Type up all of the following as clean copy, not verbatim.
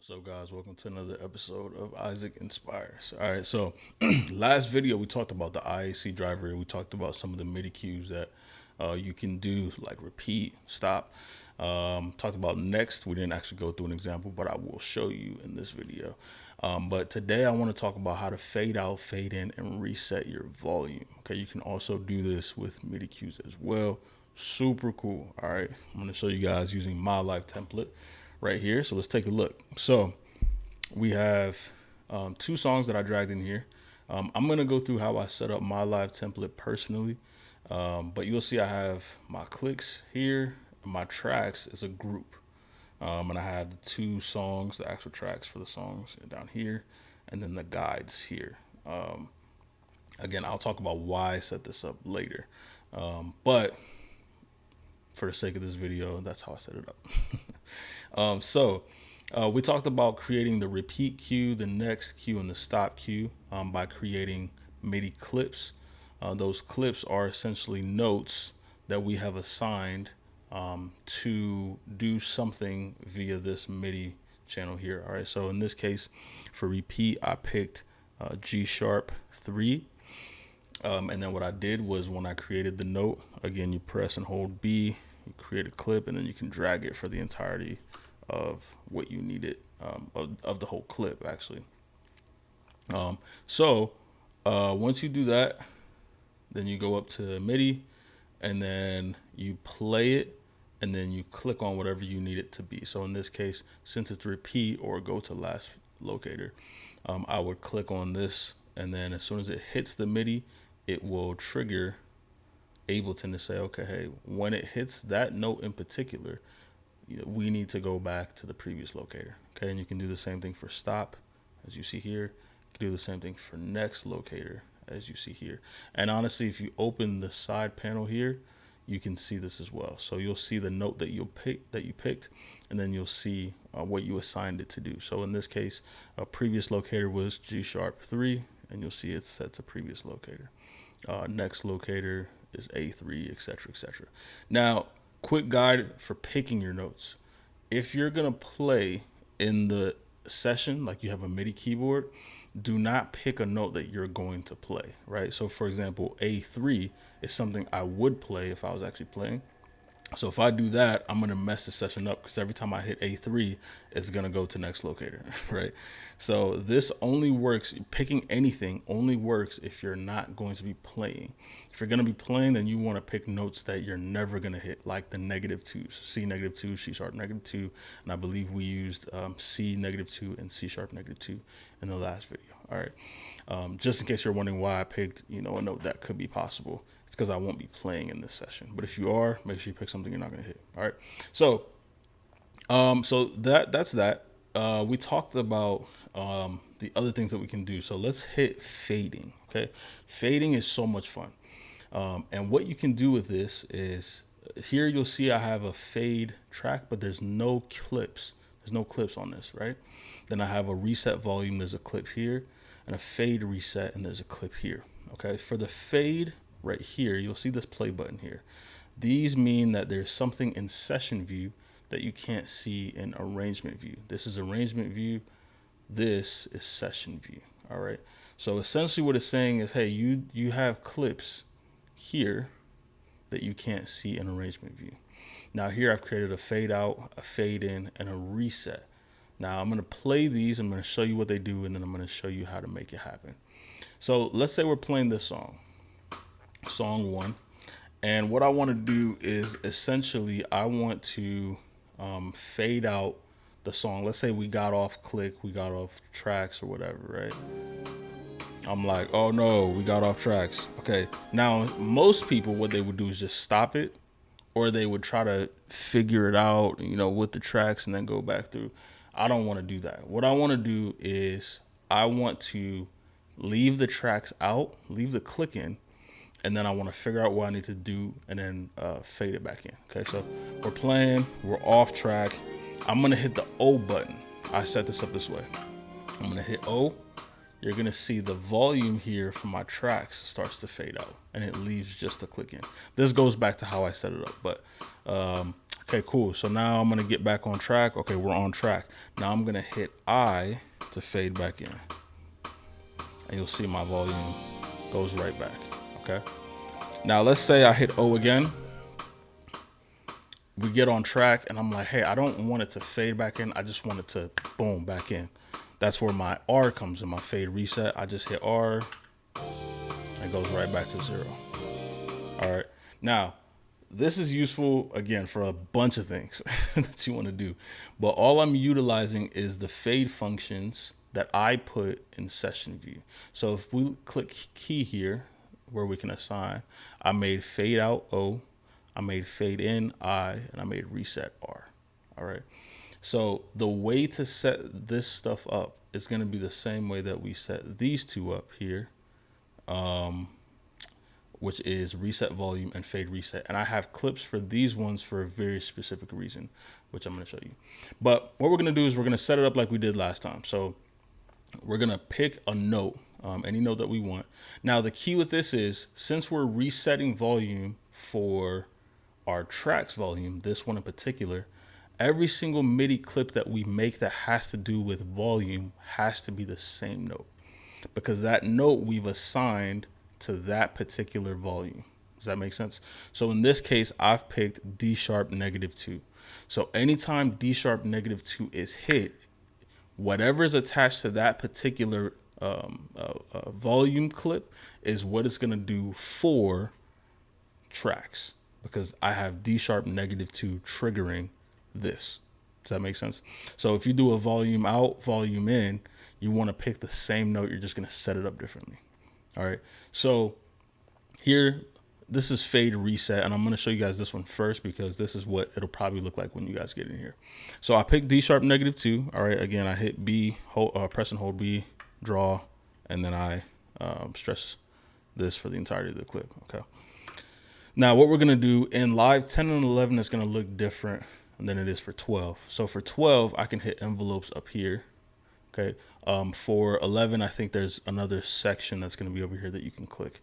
So guys, welcome to another episode of Isaac Inspires. All right, so last video we talked about the IAC driver. We talked about some of the MIDI cues that you can do, like repeat, stop. Talked about next. We didn't actually go through an example, but I will show you in this video. But today I want to talk about how to fade out, fade in, and reset your volume. Okay, you can also do this with MIDI cues as well. Super cool. All right, I'm going to show you guys using my live template right here. So let's take a look. So we have two songs that I dragged in here. I'm going to go through how I set up my live template personally. But you'll see I have my clicks here. My tracks is a group. And I have the two songs, the actual tracks for the songs down here, and then the guides here. Again, I'll talk about why I set this up later. But for the sake of this video, that's how I set it up. We talked about creating the repeat cue, the next cue, and the stop cue by creating MIDI clips. Those clips are essentially notes that we have assigned to do something via this MIDI channel here. All right, so in this case, for repeat, I picked G#3. And then what I did was when I created the note, again, you press and hold B, you create a clip, and then you can drag it for the entirety of what you needed, of the whole clip, actually. Once you do that, then you go up to MIDI, and then you play it, and then you click on whatever you need it to be. So in this case, since it's repeat or go to last locator, I would click on this, and then as soon as it hits the MIDI, it will trigger Ableton to say, okay, hey, when it hits that note in particular, we need to go back to the previous locator. Okay, and you can do the same thing for stop, as you see here. You can do the same thing for next locator, as you see here. And honestly, if you open the side panel here, you can see this as well. So you'll see the note that you picked, and then you'll see what you assigned it to do. So in this case, a previous locator was G#3, and you'll see it's set to previous locator. Next locator is A3, etc., etc. Now, quick guide for picking your notes. If you're gonna play in the session, like you have a MIDI keyboard, do not pick a note that you're going to play, right? So for example, A3 is something I would play if I was actually playing. So if I do that, I'm gonna mess the session up because every time I hit A3, it's gonna go to next locator, right? So this only works, picking anything only works if you're not going to be playing. If you're gonna be playing, then you wanna pick notes that you're never gonna hit, like the -2s, C-2, C#-2, and I believe we used C-2 and C#-2 in the last video, all right? Just in case you're wondering why I picked, a note that could be possible. It's because I won't be playing in this session. But if you are, make sure you pick something you're not going to hit. All right. So, that's that. We talked about the other things that we can do. So let's hit fading. Okay, fading is so much fun. And what you can do with this is here you'll see I have a fade track, but there's no clips. There's no clips on this, right? Then I have a reset volume. There's a clip here, and a fade reset, and there's a clip here. Okay, for the fade. Right here, you'll see this play button here. These mean that there's something in session view that you can't see in arrangement view. This is arrangement view. This is session view. All right. So essentially what it's saying is, hey, you have clips here that you can't see in arrangement view. Now here I've created a fade out, a fade in, and a reset. Now I'm going to play these. I'm going to show you what they do, and then I'm going to show you how to make it happen. So let's say we're playing this song 1, and what I want to do is essentially I want to fade out the song. Let's say we got off click, we got off tracks or whatever, right? I'm like, oh no, we got off tracks. Okay, now most people, what they would do is just stop it, or they would try to figure it out, with the tracks and then go back through. I don't want to do that. What I want to do is I want to leave the tracks out, leave the click in, and then I want to figure out what I need to do and then fade it back in. Okay, so we're playing, we're off track. I'm going to hit the O button. I set this up this way. I'm going to hit O. You're going to see the volume here from my tracks starts to fade out, and it leaves just the click in. This goes back to how I set it up, but Okay, cool. So now I'm gonna get back on track. Okay, we're on track. Now I'm gonna hit I to fade back in. And you'll see my volume goes right back, okay? Now let's say I hit O again. We get on track and I'm like, hey, I don't want it to fade back in. I just want it to boom back in. That's where my R comes in, my fade reset. I just hit R and it goes right back to 0. All right. Now, this is useful, again, for a bunch of things that you want to do. But all I'm utilizing is the fade functions that I put in session view. So if we click key here, where we can assign, I made fade out O, I made fade in I, and I made reset R. All right. So the way to set this stuff up is going to be the same way that we set these two up here, which is reset volume and fade reset. And I have clips for these ones for a very specific reason, which I'm going to show you. But what we're going to do is we're going to set it up like we did last time. So we're going to pick a note, any note that we want. Now, the key with this is, since we're resetting volume for our tracks volume, this one in particular, every single MIDI clip that we make that has to do with volume has to be the same note, because that note we've assigned to that particular volume. Does that make sense? So in this case, I've picked D sharp -2. So anytime D sharp -2 is hit, whatever is attached to that particular volume clip is what it's going to do for tracks, because I have D sharp -2 triggering this. Does that make sense? So if you do a volume out, volume in, you want to pick the same note. You're just going to set it up differently. All right. So here, this is fade reset, and I'm going to show you guys this one first because this is what it'll probably look like when you guys get in here. So I picked D sharp -2. All right. Again, I hit B, press and hold B, draw, and then I stress this for the entirety of the clip. Okay. Now what we're going to do in live 10 and 11 is going to look different than it is for 12. So for 12, I can hit envelopes up here. Okay. For 11, I think there's another section that's going to be over here that you can click.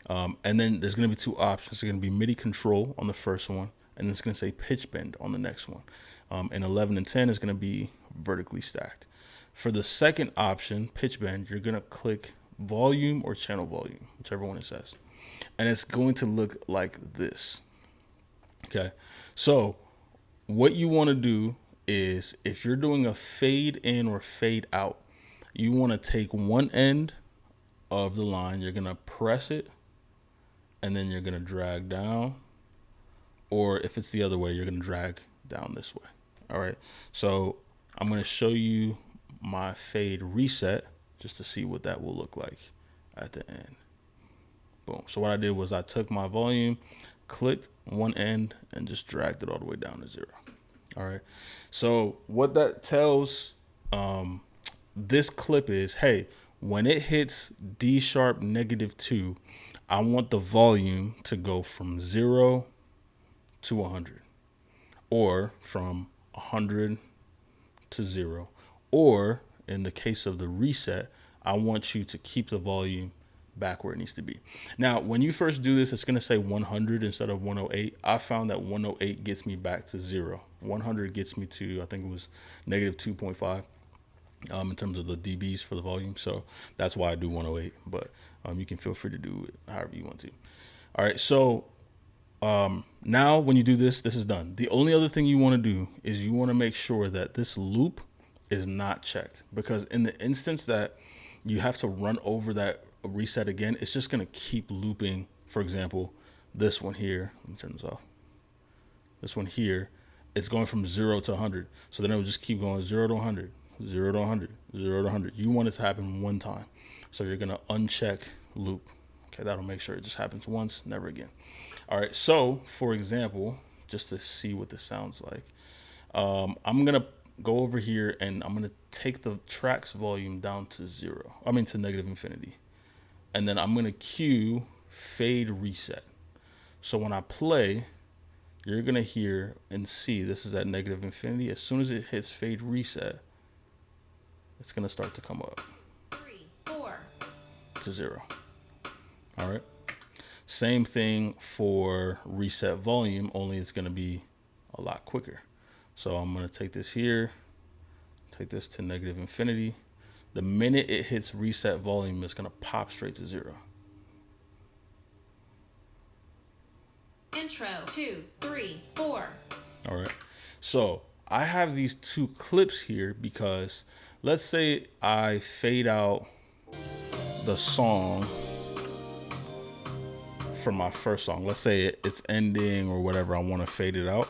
And then there's going to be two options. There's going to be MIDI control on the first one, and it's going to say pitch bend on the next one. And 11 and 10 is going to be vertically stacked. For the second option, pitch bend, you're going to click volume or channel volume, whichever one it says. And it's going to look like this. Okay. So what you want to do is, if you're doing a fade in or fade out, you want to take one end of the line, you're going to press it, and then you're going to drag down. Or if it's the other way, you're going to drag down this way. All right. So I'm going to show you my fade reset just to see what that will look like at the end. Boom. So what I did was I took my volume, clicked one end, and just dragged it all the way down to 0. All right. So what that tells this clip is, hey, when it hits D sharp -2, I want the volume to go from 0 to 100, or from 100 to 0. Or in the case of the reset, I want you to keep the volume back where it needs to be. Now, when you first do this, it's going to say 100 instead of 108. I found that 108 gets me back to 0. 100 gets me to, I think it was -2.5 in terms of the dBs for the volume. So that's why I do 108, but you can feel free to do it however you want to. All right. So now when you do this, this is done. The only other thing you want to do is you want to make sure that this loop is not checked, because in the instance that you have to run over that reset again, it's just going to keep looping. For example, this one here, let me turn this off. This one here, it's going from 0 to 100. So then it will just keep going 0 to 100, 0 to 100, 0 to 100. You want it to happen one time. So you're going to uncheck loop. Okay, that'll make sure it just happens once, never again. All right, so for example, just to see what this sounds like, I'm going to go over here and I'm going to take the tracks volume down to 0. I mean to -infinity. And then I'm going to cue fade reset. So when I play, you're going to hear and see this is at -infinity. As soon as it hits fade reset, it's going to start to come up. 3, 4. To 0. All right. Same thing for reset volume, only it's going to be a lot quicker. So I'm going to take this here, take this to negative infinity. The minute it hits reset volume, it's going to pop straight to 0. Intro 2, 3, 4. All right. So I have these 2 clips here because let's say I fade out the song from my first song. Let's say it's ending or whatever. I want to fade it out.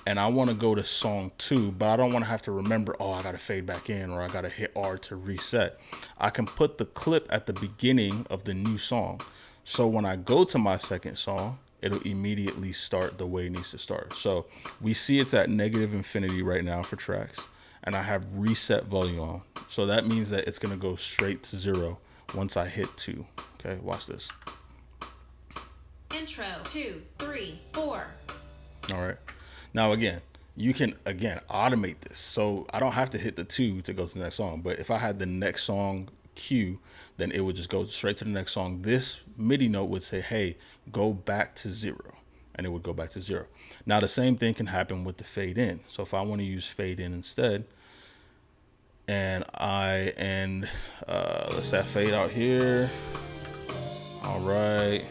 And I want to go to song 2, but I don't want to have to remember, oh, I got to fade back in or I got to hit R to reset. I can put the clip at the beginning of the new song. So when I go to my second song, it'll immediately start the way it needs to start. So we see it's at negative infinity right now for tracks, and I have reset volume on. So that means that it's going to go straight to 0 once I hit 2. Okay, watch this. Intro 2, 3, 4. All right. Now, again, you can, automate this. So I don't have to hit the 2 to go to the next song. But if I had the next song cue, then it would just go straight to the next song. This MIDI note would say, hey, go back to 0. And it would go back to 0. Now, the same thing can happen with the fade in. So if I want to use fade in instead, and let's say I fade out here. All right.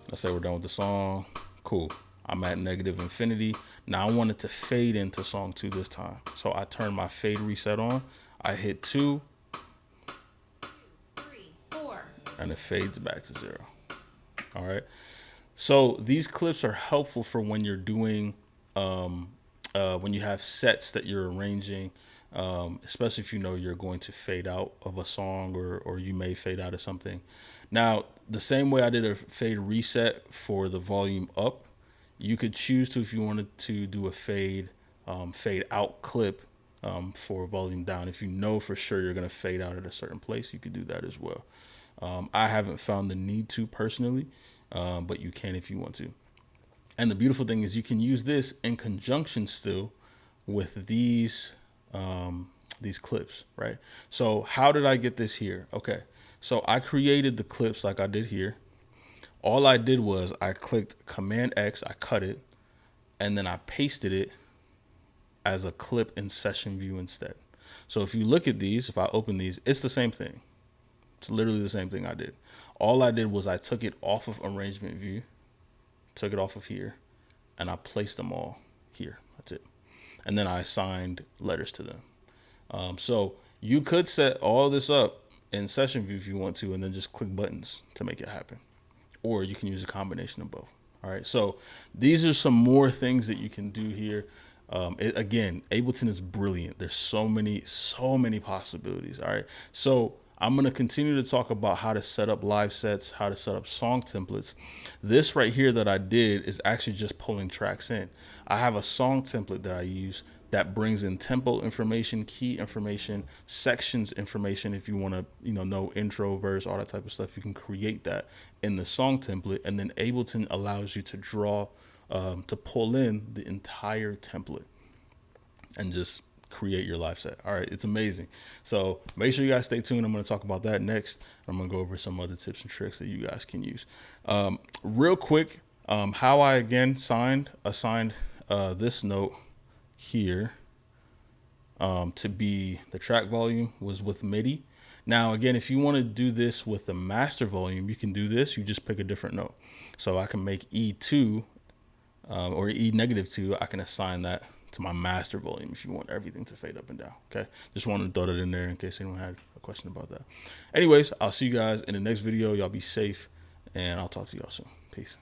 Let's say we're done with the song. Cool. I'm at negative infinity. Now I want it to fade into song 2 this time. So I turn my fade reset on. I hit 2. 3, 4. And it fades back to 0. All right. So these clips are helpful for when you're doing, when you have sets that you're arranging, especially if you know you're going to fade out of a song or you may fade out of something. Now, the same way I did a fade reset for the volume up, you could choose to, if you wanted to do a fade out clip for volume down. If you know for sure you're going to fade out at a certain place, you could do that as well. I haven't found the need to personally, but you can if you want to. And the beautiful thing is you can use this in conjunction still with these clips, right? So how did I get this here? Okay, so I created the clips like I did here. All I did was I clicked Command X, I cut it, and then I pasted it as a clip in session view instead. So if you look at these, if I open these, it's the same thing. It's literally the same thing I did. All I did was I took it off of arrangement view, took it off of here, and I placed them all here. That's it. And then I assigned letters to them. So you could set all this up in session view if you want to, and then just click buttons to make it happen. Or you can use a combination of both. All right. So these are some more things that you can do here. Again, Ableton is brilliant. There's so many possibilities. All right. So I'm going to continue to talk about how to set up live sets, how to set up song templates. This right here that I did is actually just pulling tracks in. I have a song template that I use that brings in tempo information, key information, sections information. If you want to, know intro, verse, all that type of stuff, you can create that in the song template. And then Ableton allows you to draw, to pull in the entire template and just create your live set. All right, it's amazing. So make sure you guys stay tuned. I'm going to talk about that next. I'm going to go over some other tips and tricks that you guys can use. Real quick, how I again assigned this note here to be the track volume was with MIDI. Now, again, if you want to do this with the master volume, you can do this. You just pick a different note. So I can make E2 or E -2. I can assign that to my master volume if you want everything to fade up and down. Okay, just wanted to throw that in there in case anyone had a question about that. Anyways, I'll see you guys in the next video. Y'all be safe, and I'll talk to y'all soon. Peace.